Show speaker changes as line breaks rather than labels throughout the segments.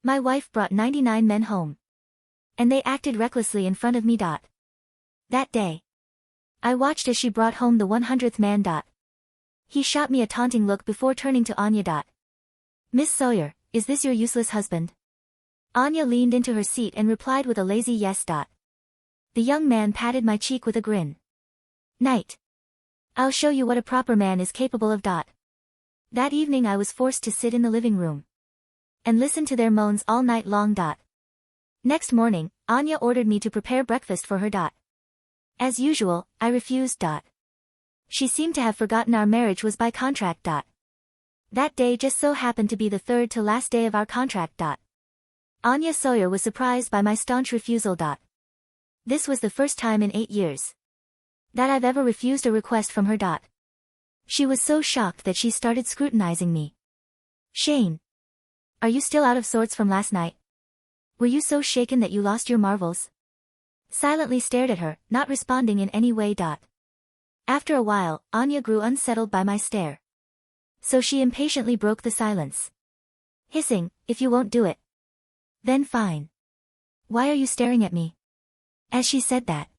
My wife brought 99 men home. And they acted recklessly in front of me. That day, I watched as she brought home the 100th man. He shot me a taunting look before turning to Anya. Miss Sawyer, is this your useless husband? Anya leaned into her seat and replied with a lazy yes. The young man patted my cheek with a grin. Night. I'll show you what a proper man is capable of. That evening I was forced to sit in the living room and listen to their moans all night long. Next morning, Anya ordered me to prepare breakfast for her. As usual, I refused. She seemed to have forgotten our marriage was by contract. That day just so happened to be the third to last day of our contract. Anya Sawyer was surprised by my staunch refusal. This was the first time in 8 years that I've ever refused a request from her. She was so shocked that she started scrutinizing me. Shane. Are you still out of sorts from last night? Were you so shaken that you lost your marbles? Silently stared at her, not responding in any way. After a while, Anya grew unsettled by my stare. So she impatiently broke the silence. Hissing, if you won't do it, then fine. Why are you staring at me? As she said that,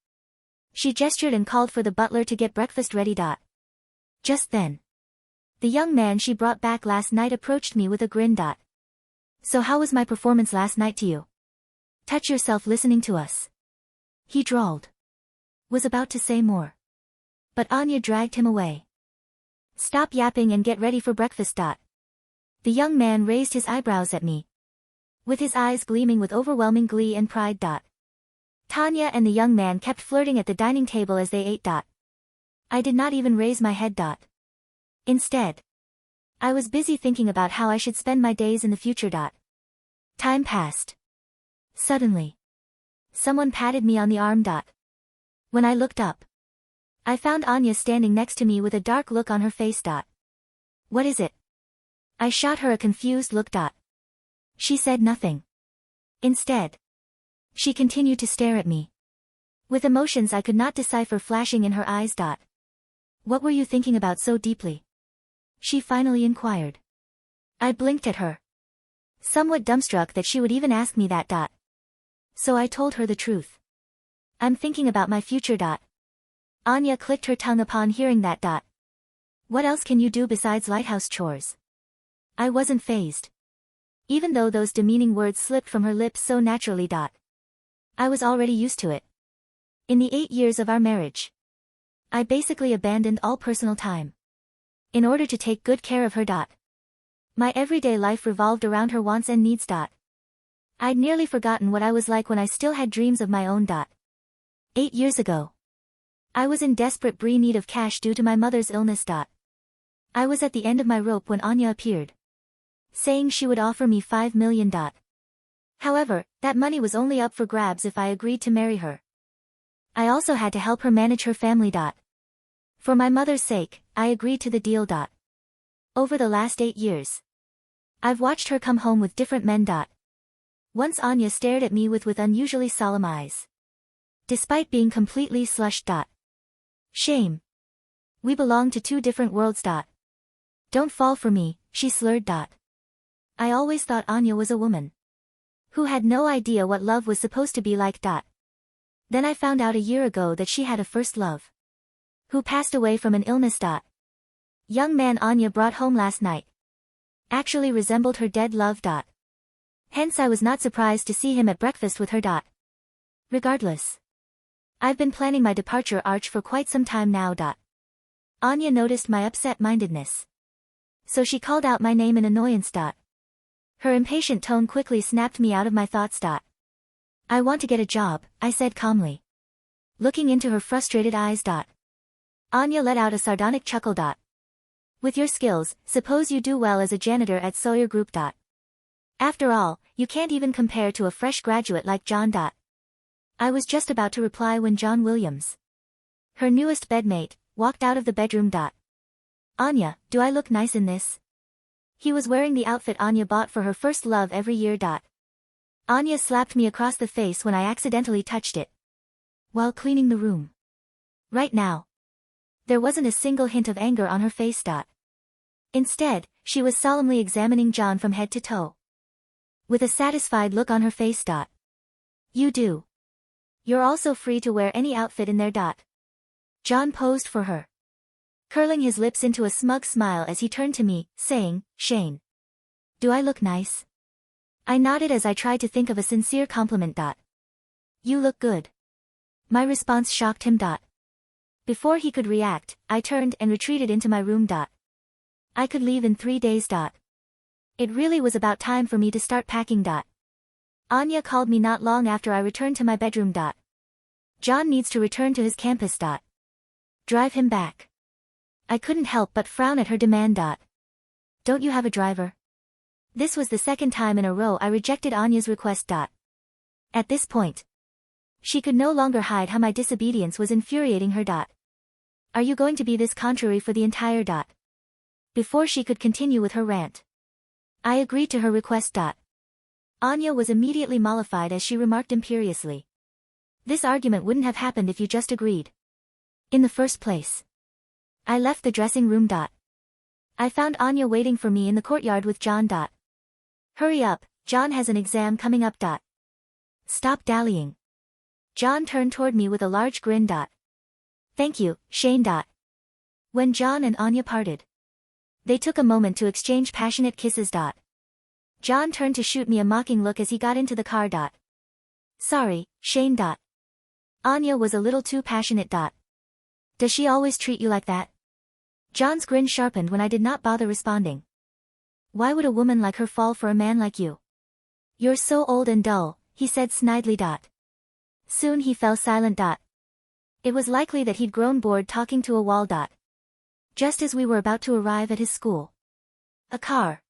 she gestured and called for the butler to get breakfast ready. Just then, the young man she brought back last night approached me with a grin. So how was my performance last night to you? Touch yourself listening to us. He drawled. Was about to say more, but Anya dragged him away. Stop yapping and get ready for breakfast. The young man raised his eyebrows at me, with his eyes gleaming with overwhelming glee and pride. Tanya and the young man kept flirting at the dining table as they ate. I did not even raise my head. Instead, I was busy thinking about how I should spend my days in the future. Time passed. Suddenly, someone patted me on the arm. When I looked up, I found Anya standing next to me with a dark look on her face. What is it? I shot her a confused look. She said nothing. Instead, she continued to stare at me, with emotions I could not decipher flashing in her eyes. What were you thinking about so deeply? She finally inquired. I blinked at her, somewhat dumbstruck that she would even ask me that. So I told her the truth. I'm thinking about my future. Anya clicked her tongue upon hearing that. What else can you do besides lighthouse chores? I wasn't fazed, even though those demeaning words slipped from her lips so naturally. I was already used to it. In the 8 years of our marriage, I basically abandoned all personal time in order to take good care of her. My everyday life revolved around her wants and needs. I'd nearly forgotten what I was like when I still had dreams of my own. 8 years ago, I was in desperate need of cash due to my mother's illness. I was at the end of my rope when Anya appeared, saying she would offer me $5 million. However, that money was only up for grabs if I agreed to marry her. I also had to help her manage her family. For my mother's sake, I agreed to the deal. Over the last 8 years, I've watched her come home with different men. Once Anya stared at me with unusually solemn eyes, despite being completely slushed. Shame. We belong to 2 different worlds. Don't fall for me, she slurred. I always thought Anya was a woman who had no idea what love was supposed to be like. Then I found out a year ago that she had a first love, who passed away from an illness. Young man Anya brought home last night actually resembled her dead love. Hence I was not surprised to see him at breakfast with her. Regardless, I've been planning my departure arch for quite some time now. Anya noticed my upset-mindedness, so she called out my name in annoyance. Her impatient tone quickly snapped me out of my thoughts. I want to get a job, I said calmly, looking into her frustrated eyes. Anya let out a sardonic chuckle. With your skills, suppose you do well as a janitor at Sawyer Group. After all, you can't even compare to a fresh graduate like John. I was just about to reply when John Williams, her newest bedmate, walked out of the bedroom. Anya, do I look nice in this? He was wearing the outfit Anya bought for her first love every year. Anya slapped me across the face when I accidentally touched it, while cleaning the room. Right now, there wasn't a single hint of anger on her face. Instead, she was solemnly examining John from head to toe. with a satisfied look on her face. You do. You're also free to wear any outfit in there. John posed for her, curling his lips into a smug smile as he turned to me, saying, Shane. Do I look nice? I nodded as I tried to think of a sincere compliment. You look good. My response shocked him. Before he could react, I turned and retreated into my room. I could leave in 3 days. It really was about time for me to start packing. Anya called me not long after I returned to my bedroom. John needs to return to his campus. Drive him back. I couldn't help but frown at her demand. Don't you have a driver? This was the second time in a row I rejected Anya's request. At this point, she could no longer hide how my disobedience was infuriating her. Are you going to be this contrary for the entire? Before she could continue with her rant, I agreed to her request. Anya was immediately mollified as she remarked imperiously. This argument wouldn't have happened if you just agreed. In the first place. I left the dressing room. I found Anya waiting for me in the courtyard with John. Hurry up, John has an exam coming up. Stop dallying. John turned toward me with a large grin. Thank you, Shane. When John and Anya parted, they took a moment to exchange passionate kisses. John turned to shoot me a mocking look as he got into the car. Sorry, Shane. Anya was a little too passionate. Does she always treat you like that? John's grin sharpened when I did not bother responding. Why would a woman like her fall for a man like you? You're so old and dull, he said snidely. Soon he fell silent. It was likely that he'd grown bored talking to a wall. Just as we were about to arrive at his school, a car,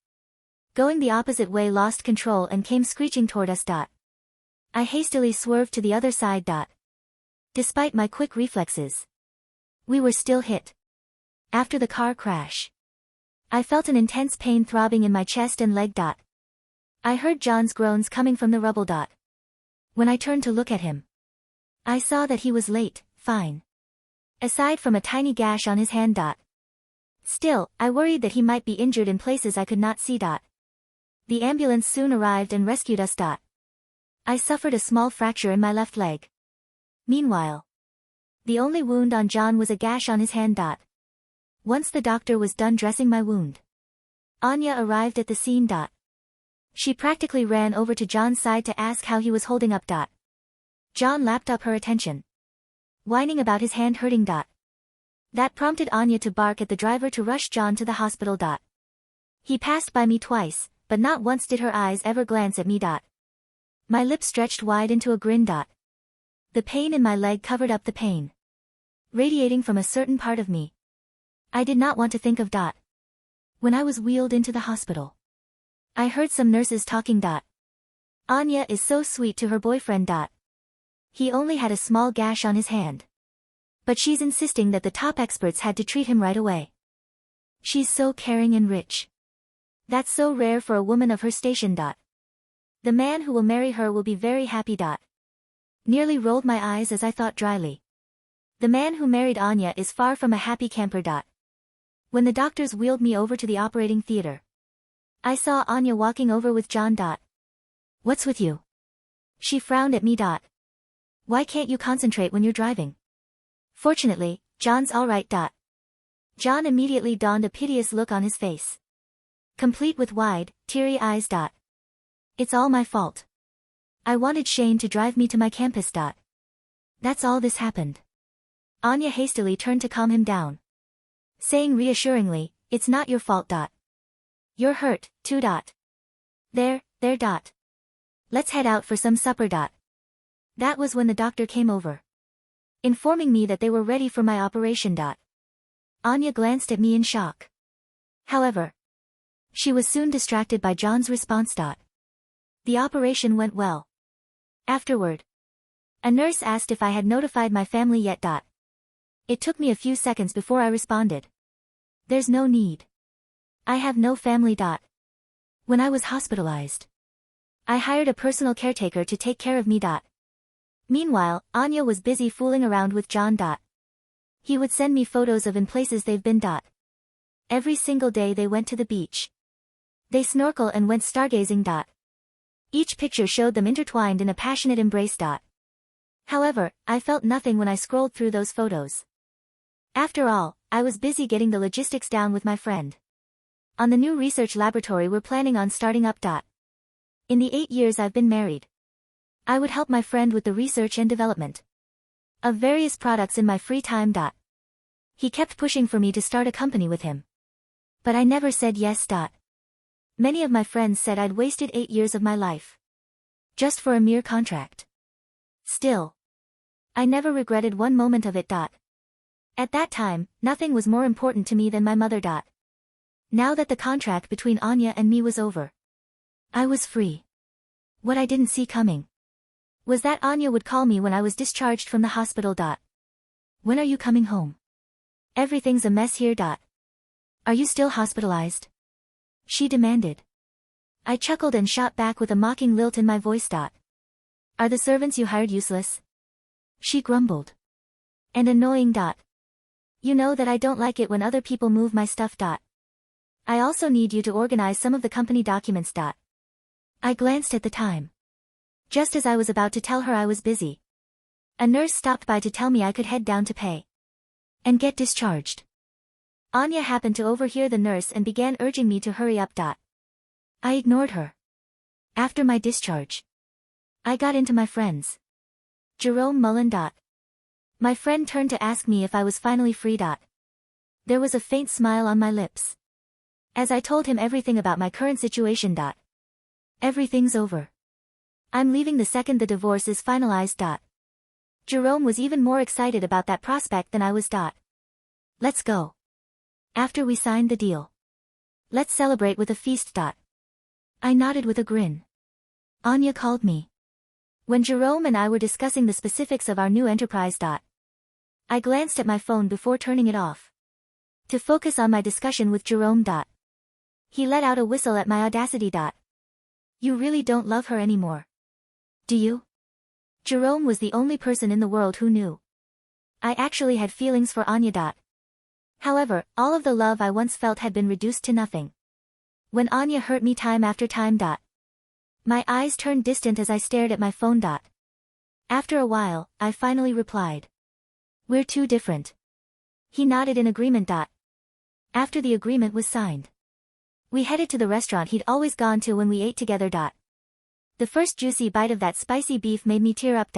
going the opposite way, lost control and came screeching toward us. I hastily swerved to the other side. Despite my quick reflexes, we were still hit. After the car crash, I felt an intense pain throbbing in my chest and leg. I heard John's groans coming from the rubble. When I turned to look at him, I saw that he was late, fine. Aside from a tiny gash on his hand. Still, I worried that he might be injured in places I could not see. The ambulance soon arrived and rescued us. I suffered a small fracture in my left leg. Meanwhile, the only wound on John was a gash on his hand. Once the doctor was done dressing my wound, Anya arrived at the scene. She practically ran over to John's side to ask how he was holding up. John lapped up her attention, whining about his hand hurting. That prompted Anya to bark at the driver to rush John to the hospital. He passed by me twice, but not once did her eyes ever glance at me. My lips stretched wide into a grin. The pain in my leg covered up the pain radiating from a certain part of me. I did not want to think of. When I was wheeled into the hospital, I heard some nurses talking. Anya is so sweet to her boyfriend. He only had a small gash on his hand, but she's insisting that the top experts had to treat him right away. She's so caring and rich. That's so rare for a woman of her station. The man who will marry her will be very happy. Nearly rolled my eyes as I thought dryly. The man who married Anya is far from a happy camper. When the doctors wheeled me over to the operating theater, I saw Anya walking over with John. What's with you? She frowned at me. Why can't you concentrate when you're driving? Fortunately, John's alright. John immediately donned a piteous look on his face, complete with wide, teary eyes. It's all my fault. I wanted Shane to drive me to my campus. That's all this happened. Anya hastily turned to calm him down, saying reassuringly, it's not your fault. You're hurt, too. There. Let's head out for some supper. That was when the doctor came over, informing me that they were ready for my operation. Anya glanced at me in shock. However, she was soon distracted by John's response. The operation went well. Afterward, a nurse asked if I had notified my family yet. It took me a few seconds before I responded. There's no need. I have no family. When I was hospitalized, I hired a personal caretaker to take care of me. Meanwhile, Anya was busy fooling around with John. He would send me photos of in places they've been. Every single day they went to the beach. They snorkel and went stargazing. Each picture showed them intertwined in a passionate embrace. However, I felt nothing when I scrolled through those photos. After all, I was busy getting the logistics down with my friend. On the new research laboratory we're planning on starting up. In the 8 years I've been married, I would help my friend with the research and development of various products in my free time. He kept pushing for me to start a company with him, but I never said yes. Many of my friends said I'd wasted 8 years of my life just for a mere contract. Still, I never regretted one moment of it. At that time, nothing was more important to me than my mother. Now that the contract between Anya and me was over, I was free. What I didn't see coming was that Anya would call me when I was discharged from the hospital. When are you coming home? Everything's a mess here. Are you still hospitalized? She demanded. I chuckled and shot back with a mocking lilt in my voice. Are the servants you hired useless? She grumbled. And annoying. You know that I don't like it when other people move my stuff. I also need you to organize some of the company documents. I glanced at the time. Just as I was about to tell her I was busy, a nurse stopped by to tell me I could head down to pay and get discharged. Anya happened to overhear the nurse and began urging me to hurry up. I ignored her. After my discharge, I got into my friend's Jerome Mullen. My friend turned to ask me if I was finally free. There was a faint smile on my lips as I told him everything about my current situation. Everything's over. I'm leaving the second the divorce is finalized. Jerome was even more excited about that prospect than I was. Let's go. After we signed the deal, let's celebrate with a feast. I nodded with a grin. Anya called me when Jerome and I were discussing the specifics of our new enterprise. I glanced at my phone before turning it off to focus on my discussion with Jerome. He let out a whistle at my audacity. You really don't love her anymore, do you? Jerome was the only person in the world who knew I actually had feelings for Anya. However, all of the love I once felt had been reduced to nothing when Anya hurt me time after time. My eyes turned distant as I stared at my phone. After a while, I finally replied. We're too different. He nodded in agreement. After the agreement was signed, we headed to the restaurant he'd always gone to when we ate together. The first juicy bite of that spicy beef made me tear up.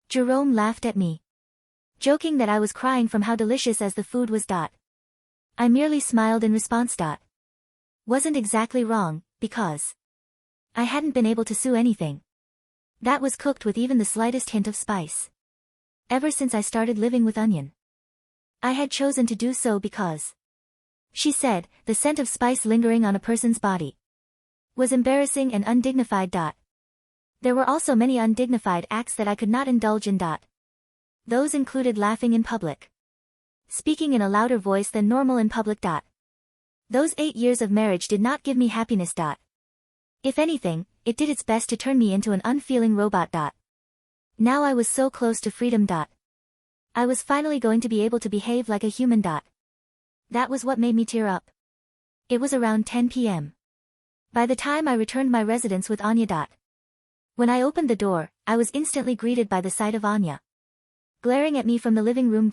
Jerome laughed at me, joking that I was crying from how delicious as the food was. I merely smiled in response. Wasn't exactly wrong, because I hadn't been able to sue anything that was cooked with even the slightest hint of spice. Ever since I started living with Onion, I had chosen to do so because, she said, the scent of spice lingering on a person's body was embarrassing and undignified. There were also many undignified acts that I could not indulge in. Those included laughing in public, speaking in a louder voice than normal in public. Those 8 years of marriage did not give me happiness. If anything, it did its best to turn me into an unfeeling robot. Now I was so close to freedom. I was finally going to be able to behave like a human. That was what made me tear up. It was around 10 p.m. by the time I returned my residence with Anya. When I opened the door, I was instantly greeted by the sight of Anya glaring at me from the living room.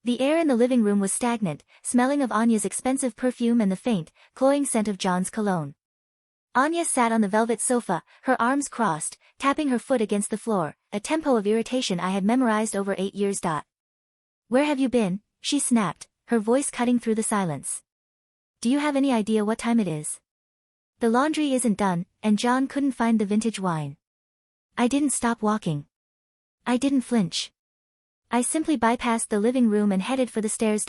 The air in the living room was stagnant, smelling of Anya's expensive perfume and the faint, cloying scent of John's cologne. Anya sat on the velvet sofa, her arms crossed, tapping her foot against the floor, a tempo of irritation I had memorized over 8 years. Where have you been? She snapped, her voice cutting through the silence. Do you have any idea what time it is? The laundry isn't done, and John couldn't find the vintage wine. I didn't stop walking. I didn't flinch. I simply bypassed the living room and headed for the stairs.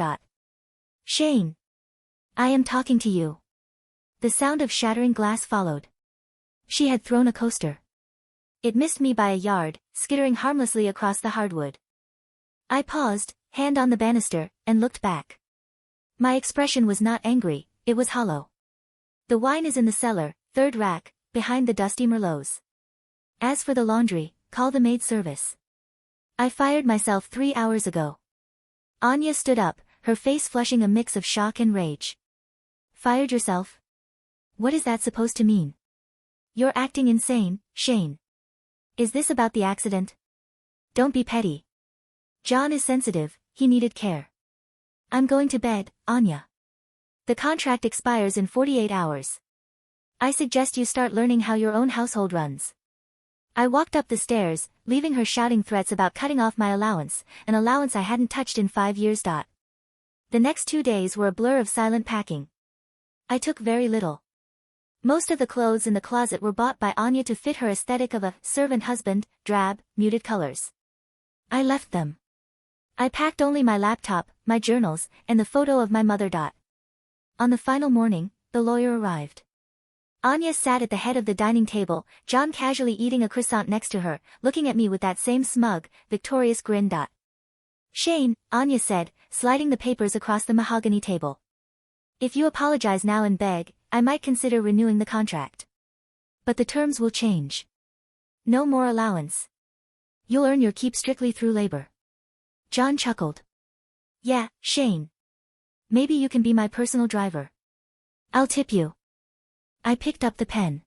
Shane. I am talking to you. The sound of shattering glass followed. She had thrown a coaster. It missed me by a yard, skittering harmlessly across the hardwood. I paused, hand on the banister, and looked back. My expression was not angry, it was hollow. The wine is in the cellar, third rack, behind the dusty Merlots. As for the laundry, call the maid service. I fired myself 3 hours ago. Anya stood up, her face flushing a mix of shock and rage. Fired yourself? What is that supposed to mean? You're acting insane, Shane. Is this about the accident? Don't be petty. John is sensitive, he needed care. I'm going to bed, Anya. The contract expires in 48 hours. I suggest you start learning how your own household runs. I walked up the stairs, leaving her shouting threats about cutting off my allowance, an allowance I hadn't touched in 5 years. The next 2 days were a blur of silent packing. I took very little. Most of the clothes in the closet were bought by Anya to fit her aesthetic of a servant husband, drab, muted colors. I left them. I packed only my laptop, my journals, and the photo of my mother. On the final morning, the lawyer arrived. Anya sat at the head of the dining table, John casually eating a croissant next to her, looking at me with that same smug, victorious grin. Shane, Anya said, sliding the papers across the mahogany table. If you apologize now and beg, I might consider renewing the contract. But the terms will change. No more allowance. You'll earn your keep strictly through labor. John chuckled. Yeah, Shane. Maybe you can be my personal driver. I'll tip you. I picked up the pen.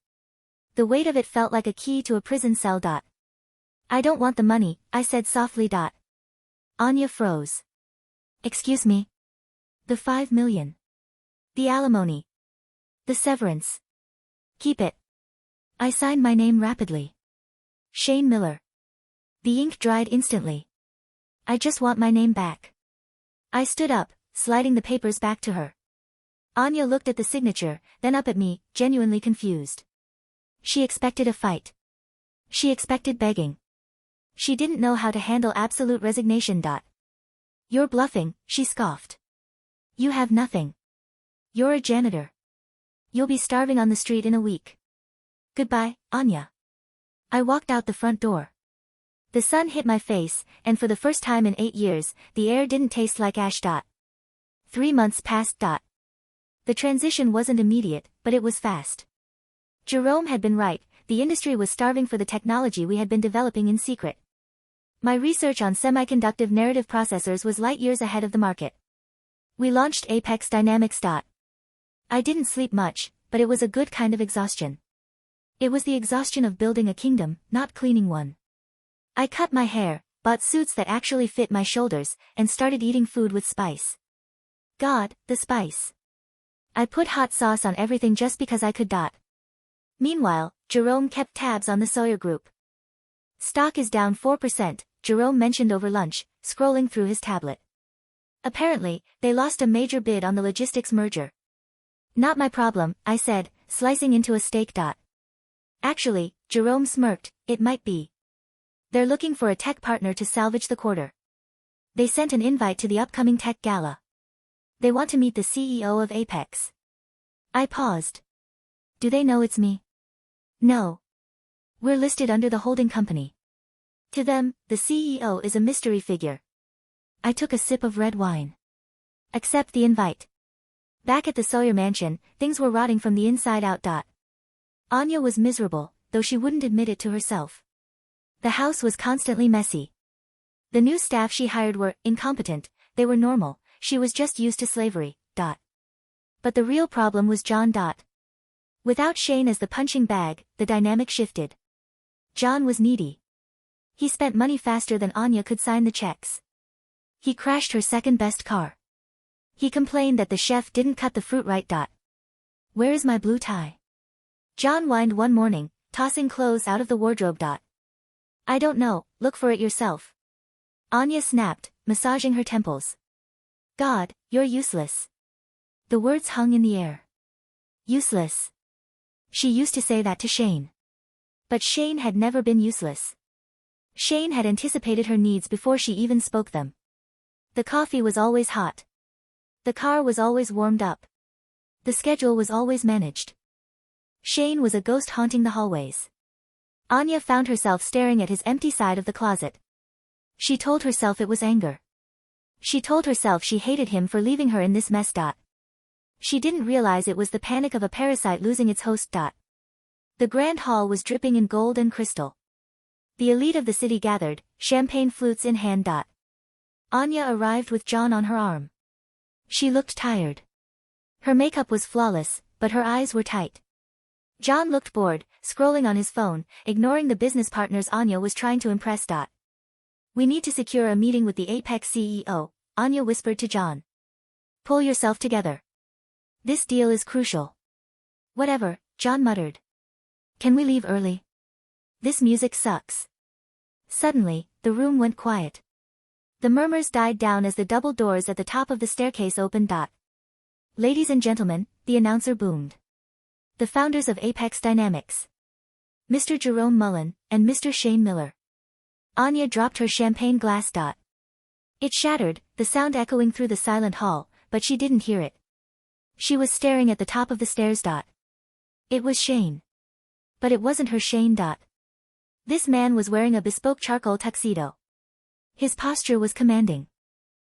The weight of it felt like a key to a prison cell. I don't want the money, I said softly. Anya froze. Excuse me? The 5 million. The alimony. The severance. Keep it. I signed my name rapidly. Shane Miller. The ink dried instantly. I just want my name back. I stood up, sliding the papers back to her. Anya looked at the signature, then up at me, genuinely confused. She expected a fight. She expected begging. She didn't know how to handle absolute resignation. You're bluffing, she scoffed. You have nothing. You're a janitor. You'll be starving on the street in a week. Goodbye, Anya. I walked out the front door. The sun hit my face, and for the first time in 8 years, the air didn't taste like ash. 3 months passed. The transition wasn't immediate, but it was fast. Jerome had been right, the industry was starving for the technology we had been developing in secret. My research on semiconductive narrative processors was light years ahead of the market. We launched Apex Dynamics. I didn't sleep much, but it was a good kind of exhaustion. It was the exhaustion of building a kingdom, not cleaning one. I cut my hair, bought suits that actually fit my shoulders, and started eating food with spice. God, the spice. I put hot sauce on everything just because I could. Meanwhile, Jerome kept tabs on the Sawyer Group. Stock is down 4%, Jerome mentioned over lunch, scrolling through his tablet. Apparently, they lost a major bid on the logistics merger. Not my problem, I said, slicing into a steak. Actually, Jerome smirked, it might be. They're looking for a tech partner to salvage the quarter. They sent an invite to the upcoming tech gala. They want to meet the CEO of Apex. I paused. Do they know it's me? No. We're listed under the holding company. To them, the CEO is a mystery figure. I took a sip of red wine. Accept the invite. Back at the Sawyer mansion, things were rotting from the inside out. Anya was miserable, though she wouldn't admit it to herself. The house was constantly messy. The new staff she hired were incompetent, they were normal, she was just used to slavery. But the real problem was John. Without Shane as the punching bag, the dynamic shifted. John was needy. He spent money faster than Anya could sign the checks. He crashed her second-best car. He complained that the chef didn't cut the fruit right. Where is my blue tie? John whined one morning, tossing clothes out of the wardrobe. I don't know, look for it yourself. Anya snapped, massaging her temples. God, you're useless. The words hung in the air. Useless. She used to say that to Shane. But Shane had never been useless. Shane had anticipated her needs before she even spoke them. The coffee was always hot. The car was always warmed up. The schedule was always managed. Shane was a ghost haunting the hallways. Anya found herself staring at his empty side of the closet. She told herself it was anger. She told herself she hated him for leaving her in this mess. She didn't realize it was the panic of a parasite losing its host. The grand hall was dripping in gold and crystal. The elite of the city gathered, champagne flutes in hand. Anya arrived with John on her arm. She looked tired. Her makeup was flawless, but her eyes were tight. John looked bored, scrolling on his phone, ignoring the business partners Anya was trying to impress. We need to secure a meeting with the Apex CEO, Anya whispered to John. Pull yourself together. This deal is crucial. Whatever, John muttered. Can we leave early? This music sucks. Suddenly, the room went quiet. The murmurs died down as the double doors at the top of the staircase opened. Ladies and gentlemen, the announcer boomed. The founders of Apex Dynamics. Mr. Jerome Mullen, and Mr. Shane Miller. Anya dropped her champagne glass. It shattered, the sound echoing through the silent hall, but she didn't hear it. She was staring at the top of the stairs. It was Shane. But it wasn't her Shane. This man was wearing a bespoke charcoal tuxedo. His posture was commanding.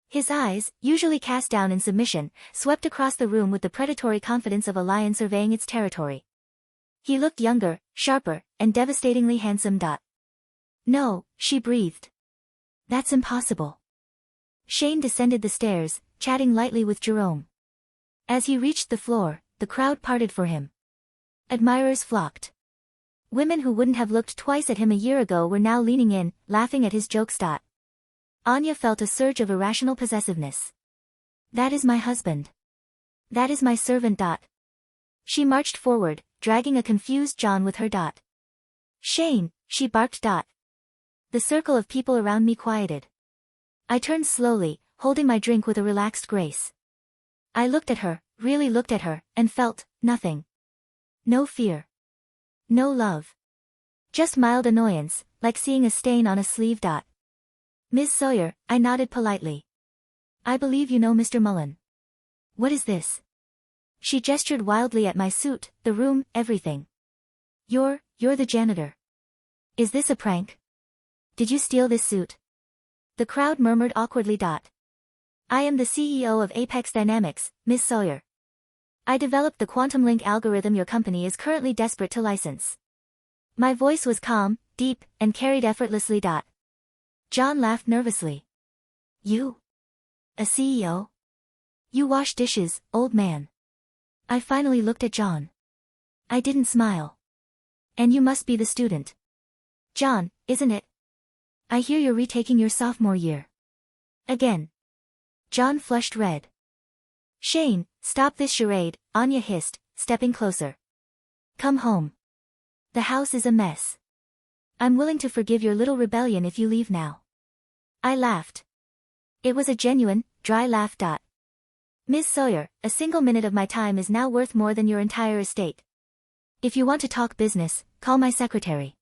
His eyes, usually cast down in submission, swept across the room with the predatory confidence of a lion surveying its territory. He looked younger, sharper, and devastatingly handsome. No, she breathed. That's impossible. Shane descended the stairs, chatting lightly with Jerome. As he reached the floor, the crowd parted for him. Admirers flocked. Women who wouldn't have looked twice at him a year ago were now leaning in, laughing at his jokes. Anya felt a surge of irrational possessiveness. That is my husband. That is my servant. She marched forward, dragging a confused John with her. Shane, she barked. The circle of people around me quieted. I turned slowly, holding my drink with a relaxed grace. I looked at her, really looked at her, and felt nothing. No fear. No love. Just mild annoyance, like seeing a stain on a sleeve. Ms. Sawyer, I nodded politely. I believe you know Mr. Mullen. What is this? She gestured wildly at my suit, the room, everything. You're the janitor. Is this a prank? Did you steal this suit? The crowd murmured awkwardly. I am the CEO of Apex Dynamics, Ms. Sawyer. I developed the quantum link algorithm your company is currently desperate to license. My voice was calm, deep, and carried effortlessly. John laughed nervously. You? A CEO? You wash dishes, old man. I finally looked at John. I didn't smile. And you must be the student. John, isn't it? I hear you're retaking your sophomore year. Again. John flushed red. Shane, stop this charade, Anya hissed, stepping closer. Come home. The house is a mess. I'm willing to forgive your little rebellion if you leave now. I laughed. It was a genuine, dry laugh. Ms. Sawyer, a single minute of my time is now worth more than your entire estate. If you want to talk business, call my secretary.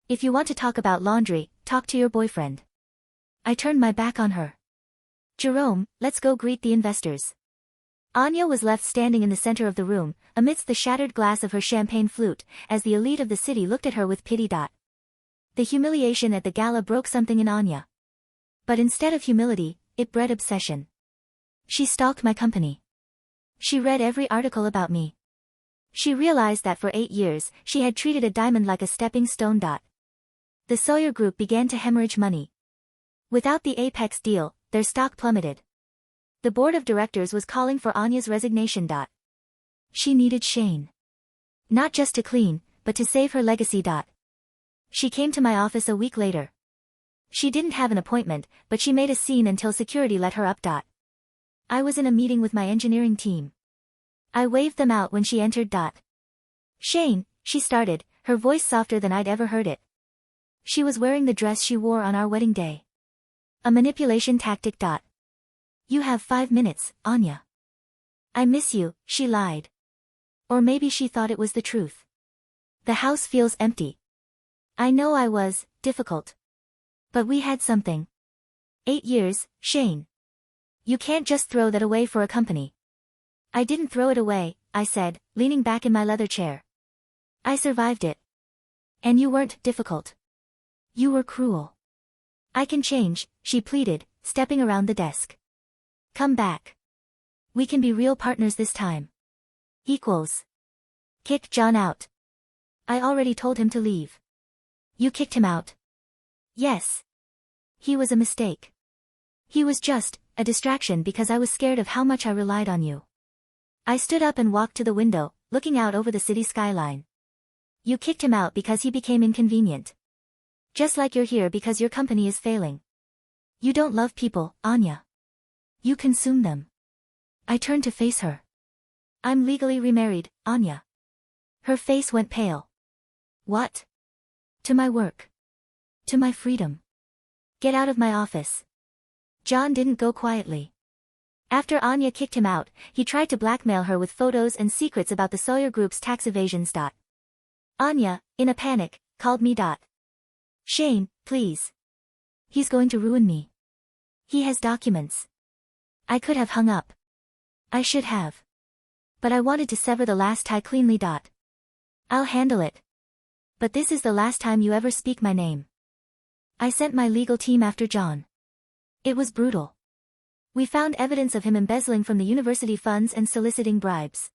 If you want to talk about laundry, talk to your boyfriend. I turned my back on her. Jerome, let's go greet the investors. Anya was left standing in the center of the room, amidst the shattered glass of her champagne flute, as the elite of the city looked at her with pity. The humiliation at the gala broke something in Anya. But instead of humility, it bred obsession. She stalked my company. She read every article about me. She realized that for 8 years, she had treated a diamond like a stepping stone. The Sawyer Group began to hemorrhage money. Without the Apex deal, their stock plummeted. The board of directors was calling for Anya's resignation. She needed Shane. Not just to clean, but to save her legacy. She came to my office a week later. She didn't have an appointment, but she made a scene until security let her up. I was in a meeting with my engineering team. I waved them out when she entered. Shane, she started, her voice softer than I'd ever heard it. She was wearing the dress she wore on our wedding day. A manipulation tactic. You have 5 minutes, Anya. I miss you, she lied. Or maybe she thought it was the truth. The house feels empty. I know I was difficult. But we had something. 8 years, Shane. You can't just throw that away for a company. I didn't throw it away, I said, leaning back in my leather chair. I survived it. And you weren't difficult. You were cruel. I can change, she pleaded, stepping around the desk. Come back. We can be real partners this time. Equals. Kick John out. I already told him to leave. You kicked him out. Yes. He was a mistake. He was just a distraction because I was scared of how much I relied on you. I stood up and walked to the window, looking out over the city skyline. You kicked him out because he became inconvenient. Just like you're here because your company is failing. You don't love people, Anya. You consume them. I turned to face her. I'm legally remarried, Anya. Her face went pale. What? To my work. To my freedom. Get out of my office. John didn't go quietly. After Anya kicked him out, he tried to blackmail her with photos and secrets about the Sawyer Group's tax evasions. Anya, in a panic, called me. Shane, please. He's going to ruin me. He has documents. I could have hung up. I should have. But I wanted to sever the last tie cleanly. I'll handle it. But this is the last time you ever speak my name. I sent my legal team after John. It was brutal. We found evidence of him embezzling from the university funds and soliciting bribes.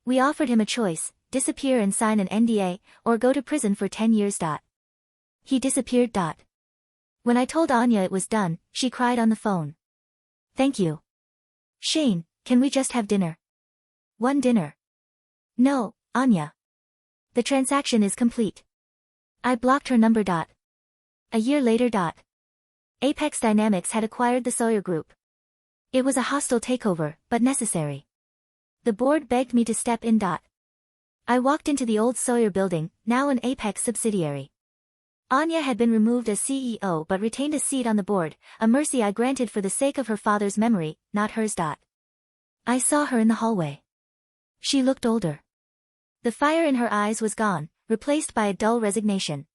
We offered him a choice, disappear and sign an NDA, or go to prison for 10 years. He disappeared. When I told Anya it was done, she cried on the phone. Thank you. Shane, can we just have dinner? One dinner. No, Anya. The transaction is complete. I blocked her number. A year later. Apex Dynamics had acquired the Sawyer Group. It was a hostile takeover, but necessary. The board begged me to step in. I walked into the old Sawyer building, now an Apex subsidiary. Anya had been removed as CEO but retained a seat on the board, a mercy I granted for the sake of her father's memory, not hers. I saw her in the hallway. She looked older. The fire in her eyes was gone, replaced by a dull resignation.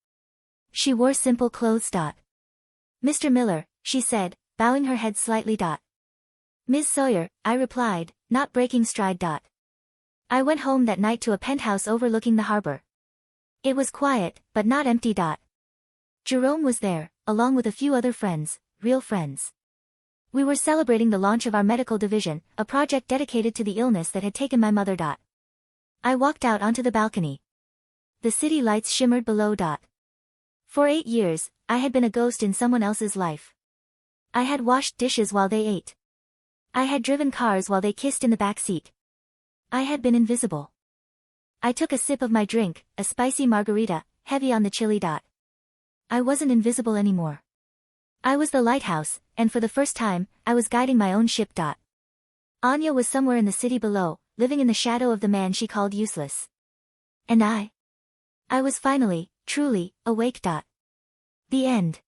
She wore simple clothes. Mr. Miller, she said, bowing her head slightly. Ms. Sawyer, I replied, not breaking stride. I went home that night to a penthouse overlooking the harbor. It was quiet, but not empty. Jerome was there, along with a few other friends, real friends. We were celebrating the launch of our medical division, a project dedicated to the illness that had taken my mother. I walked out onto the balcony. The city lights shimmered below. For 8 years, I had been a ghost in someone else's life. I had washed dishes while they ate. I had driven cars while they kissed in the back seat. I had been invisible. I took a sip of my drink, a spicy margarita, heavy on the chili. I wasn't invisible anymore. I was the lighthouse, and for the first time, I was guiding my own ship. Anya was somewhere in the city below, living in the shadow of the man she called useless. And I was finally, truly, awake. The end.